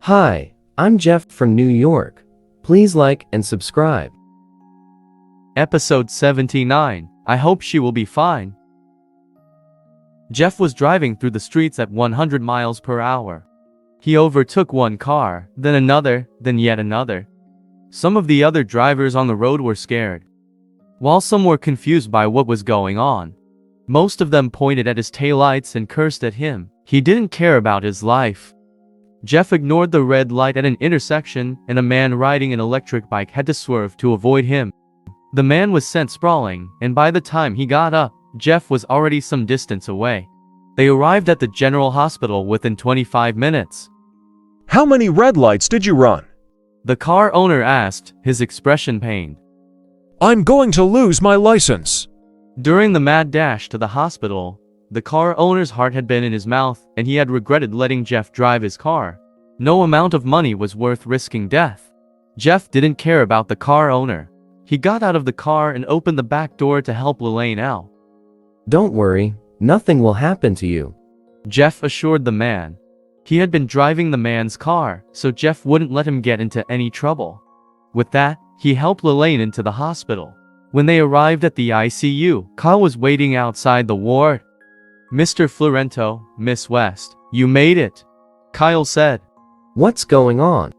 Hi, I'm Jeff from New York. Please like and subscribe. Episode 79. I hope she will be fine. Jeff was driving through the streets at 100 miles per hour. He overtook one car, then another, then yet another. Some of the other drivers on the road were scared, while some were confused by what was going on. Most of them pointed at his taillights and cursed at him. He didn't care about his life. Jeff ignored the red light at an intersection, and a man riding an electric bike had to swerve to avoid him. The man was sent sprawling, and by the time he got up, Jeff was already some distance away. They arrived at the general hospital within 25 minutes. How many red lights did you run? The car owner asked, his expression pained. I'm going to lose my license. During the mad dash to the hospital, the car owner's heart had been in his mouth, and he had regretted letting Jeff drive his car. No amount of money was worth risking death. Jeff didn't care about the car owner. He got out of the car and opened the back door to help Lelaine out. Don't worry, nothing will happen to you, Jeff assured the man. He had been driving the man's car, so Jeff wouldn't let him get into any trouble. With that, he helped Lelaine into the hospital. When they arrived at the ICU, Kyle was waiting outside the ward. Mr. Florento, Miss West, you made it, Kyle said. What's going on?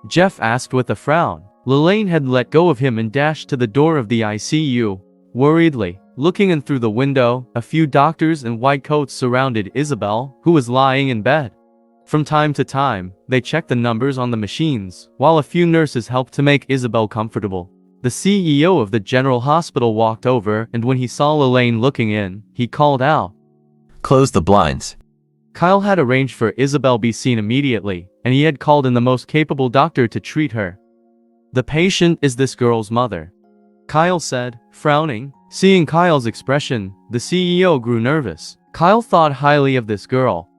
Jeff asked with a frown. Lelaine had let go of him and dashed to the door of the ICU. Worriedly, looking in through the window, a few doctors in white coats surrounded Isabel, who was lying in bed. From time to time, they checked the numbers on the machines, while a few nurses helped to make Isabel comfortable. The CEO of the general hospital walked over, and when he saw Lelaine looking in, he called out, "Close the blinds." Kyle had arranged for Isabel be seen immediately, and he had called in the most capable doctor to treat her. The patient is this girl's mother, Kyle said, frowning. Seeing Kyle's expression, the CEO grew nervous. Kyle thought highly of this girl.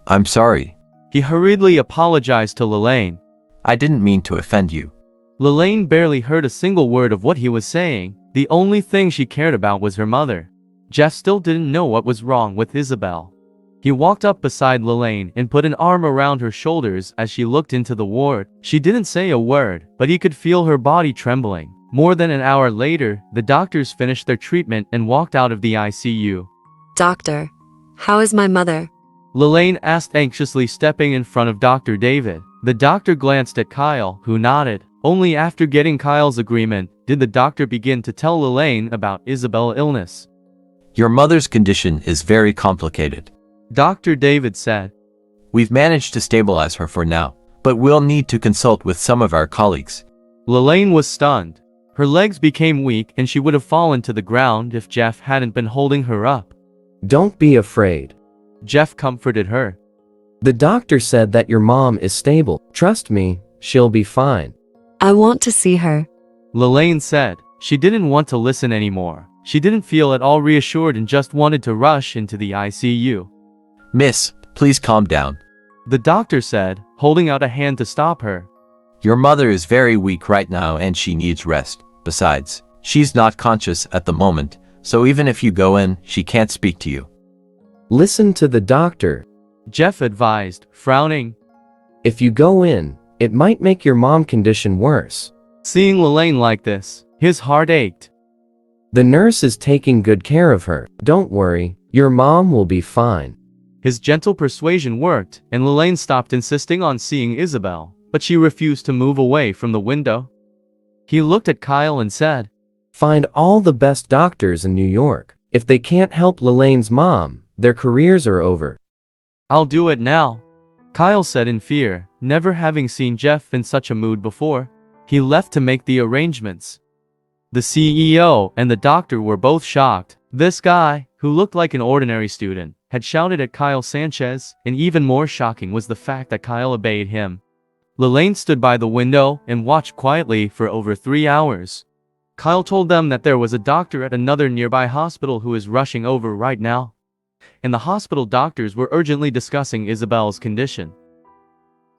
I'm sorry. He hurriedly apologized to Lelaine. I didn't mean to offend you. Lelaine barely heard a single word of what he was saying. The only thing she cared about was her mother. Jeff still didn't know what was wrong with Isabel. He walked up beside Lelaine and put an arm around her shoulders as she looked into the ward. She didn't say a word, but he could feel her body trembling. More than an hour later, the doctors finished their treatment and walked out of the ICU. Doctor, how is my mother? Lelaine asked anxiously, stepping in front of Dr. David. The doctor glanced at Kyle, who nodded. Only after getting Kyle's agreement did the doctor begin to tell Lelaine about Isabel's illness. Your mother's condition is very complicated, Dr. David said. We've managed to stabilize her for now, but we'll need to consult with some of our colleagues. Lelaine was stunned. Her legs became weak and she would have fallen to the ground if Jeff hadn't been holding her up. Don't be afraid. Jeff comforted her. The doctor said that your mom is stable. Trust me, she'll be fine. I want to see her, Lelaine said. She didn't want to listen anymore. She didn't feel at all reassured and just wanted to rush into the ICU. Miss, please calm down. The doctor said, holding out a hand to stop her. Your mother is very weak right now and she needs rest. Besides, she's not conscious at the moment, so even if you go in, she can't speak to you. Listen to the doctor, Jeff advised, frowning. If you go in, it might make your mom condition worse. Seeing Lelaine like this, his heart ached. The nurse is taking good care of her. Don't worry, your mom will be fine. His gentle persuasion worked, and Lelaine stopped insisting on seeing Isabel, but she refused to move away from the window. He looked at Kyle and said, Find all the best doctors in New York. If they can't help Lelaine's mom, their careers are over. I'll do it now, Kyle said in fear, never having seen Jeff in such a mood before. He left to make the arrangements. The CEO and the doctor were both shocked. This guy, who looked like an ordinary student, had shouted at Kyle Sanchez, and even more shocking was the fact that Kyle obeyed him. Lelaine stood by the window and watched quietly for over 3 hours. Kyle told them that there was a doctor at another nearby hospital who is rushing over right now. And the hospital doctors were urgently discussing Isabel's condition.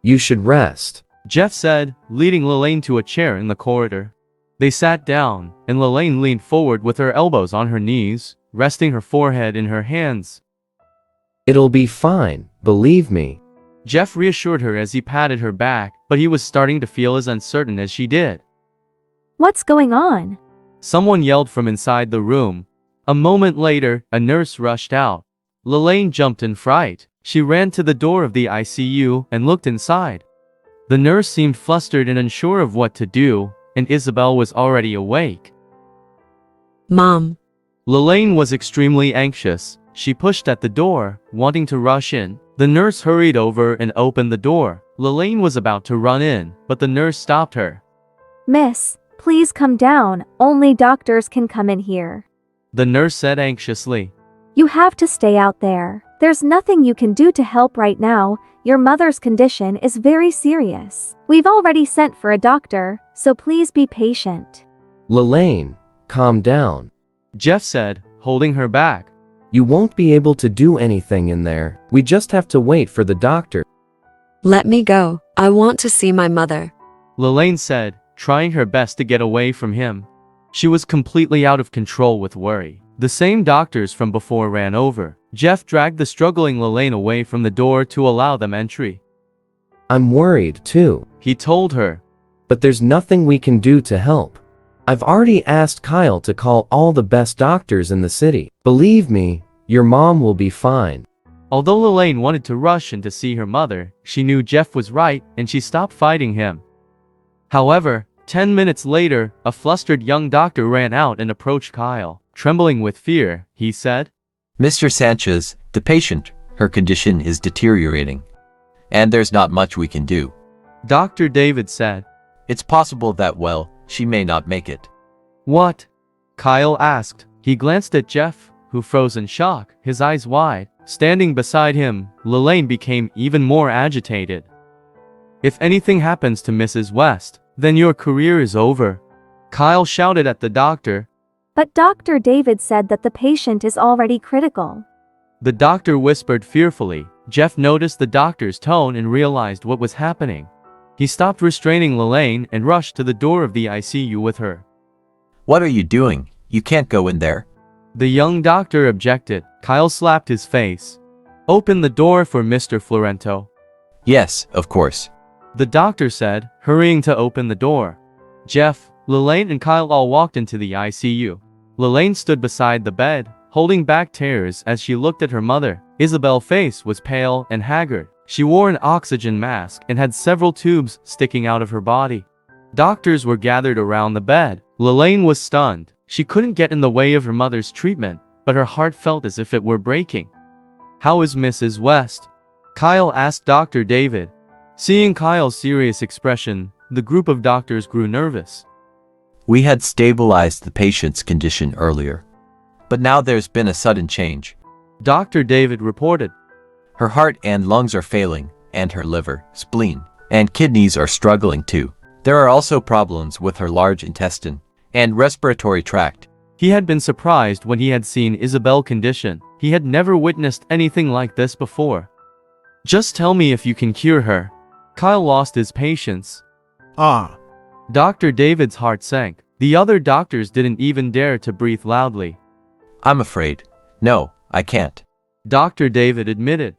You should rest, Jeff said, leading Lelaine to a chair in the corridor. They sat down, and Lelaine leaned forward with her elbows on her knees, resting her forehead in her hands. It'll be fine, believe me. Jeff reassured her as he patted her back, but he was starting to feel as uncertain as she did. What's going on? Someone yelled from inside the room. A moment later, a nurse rushed out. Lelaine jumped in fright. She ran to the door of the ICU and looked inside. The nurse seemed flustered and unsure of what to do, and Isabel was already awake. Mom. Lelaine was extremely anxious. She pushed at the door, wanting to rush in. The nurse hurried over and opened the door. Lelaine was about to run in, but the nurse stopped her. Miss, please come down. Only doctors can come in here. The nurse said anxiously. You have to stay out there. There's nothing you can do to help right now. Your mother's condition is very serious. We've already sent for a doctor, so please be patient. Lelaine, calm down. Jeff said, holding her back. You won't be able to do anything in there. We just have to wait for the doctor. Let me go. I want to see my mother. Lelaine said, trying her best to get away from him. She was completely out of control with worry. The same doctors from before ran over. Jeff dragged the struggling Lelaine away from the door to allow them entry. I'm worried too, He told her. but there's nothing we can do to help. I've already asked Kyle to call all the best doctors in the city. Believe me, your mom will be fine. Although Lelaine wanted to rush in to see her mother, she knew Jeff was right and she stopped fighting him. However, 10 minutes later, a flustered young doctor ran out and approached Kyle. Trembling with fear, he said, Mr. Sanchez, the patient, her condition is deteriorating. And there's not much we can do. Dr. David said. It's possible that, well, she may not make it. What? Kyle asked. He glanced at Jeff, who froze in shock, his eyes wide. Standing beside him, Lelaine became even more agitated. If anything happens to Mrs. West, then your career is over. Kyle shouted at the doctor. But Dr. David said that the patient is already critical. The doctor whispered fearfully. Jeff noticed the doctor's tone and realized what was happening. He stopped restraining Lelaine and rushed to the door of the ICU with her. What are you doing? You can't go in there. The young doctor objected. Kyle slapped his face. Open the door for Mr. Florento. Yes, of course. The doctor said, hurrying to open the door. Jeff, Lelaine and Kyle all walked into the ICU. Lelaine stood beside the bed, holding back tears as she looked at her mother. Isabel's face was pale and haggard. She wore an oxygen mask and had several tubes sticking out of her body. Doctors were gathered around the bed. Lelaine was stunned. She couldn't get in the way of her mother's treatment, but her heart felt as if it were breaking. How is Mrs. West? Kyle asked Dr. David. Seeing Kyle's serious expression, the group of doctors grew nervous. We had stabilized the patient's condition earlier. But now there's been a sudden change. Dr. David reported. Her heart and lungs are failing, and her liver, spleen, and kidneys are struggling too. There are also problems with her large intestine and respiratory tract. He had been surprised when he had seen Isabel's condition. He had never witnessed anything like this before. Just tell me if you can cure her. Kyle lost his patience. Dr. David's heart sank. The other doctors didn't even dare to breathe loudly. I'm afraid. No, I can't. Dr. David admitted.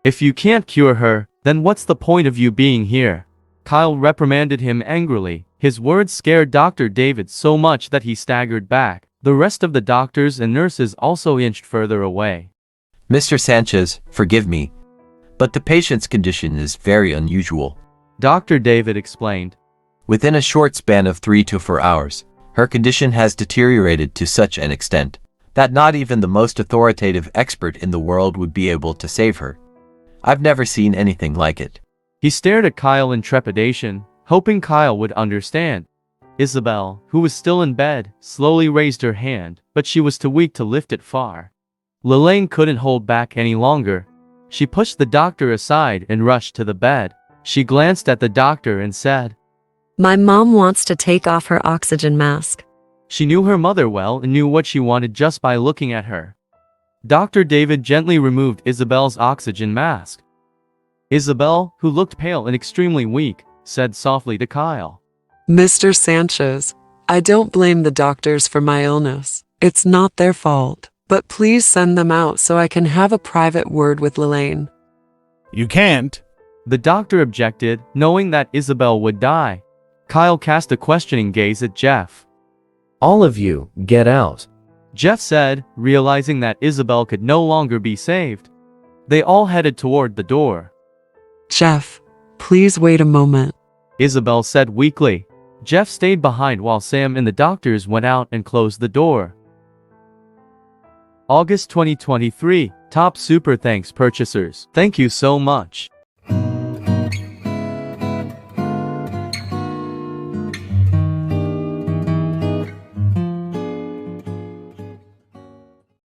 If you can't cure her, then what's the point of you being here? Kyle reprimanded him angrily. His words scared Dr. David so much that he staggered back. The rest of the doctors and nurses also inched further away. Mr. Sanchez, forgive me, but the patient's condition is very unusual. Dr. David explained. Within a short span of 3 to 4 hours, her condition has deteriorated to such an extent that not even the most authoritative expert in the world would be able to save her. I've never seen anything like it. He stared at Kyle in trepidation, hoping Kyle would understand. Isabel, who was still in bed, slowly raised her hand, but she was too weak to lift it far. Lelaine couldn't hold back any longer. She pushed the doctor aside and rushed to the bed. She glanced at the doctor and said, My mom wants to take off her oxygen mask. She knew her mother well and knew what she wanted just by looking at her. Dr. David gently removed Isabel's oxygen mask. Isabel, who looked pale and extremely weak, said softly to Kyle. Mr. Sanchez, I don't blame the doctors for my illness. It's not their fault. But please send them out so I can have a private word with Lelaine. You can't. The doctor objected, knowing that Isabel would die. Kyle cast a questioning gaze at Jeff. All of you, get out. Jeff said, realizing that Isabel could no longer be saved. They all headed toward the door. Jeff, please wait a moment. Isabel said weakly. Jeff stayed behind while Sam and the doctors went out and closed the door. August 2023, Top Super Thanks purchasers. Thank you so much.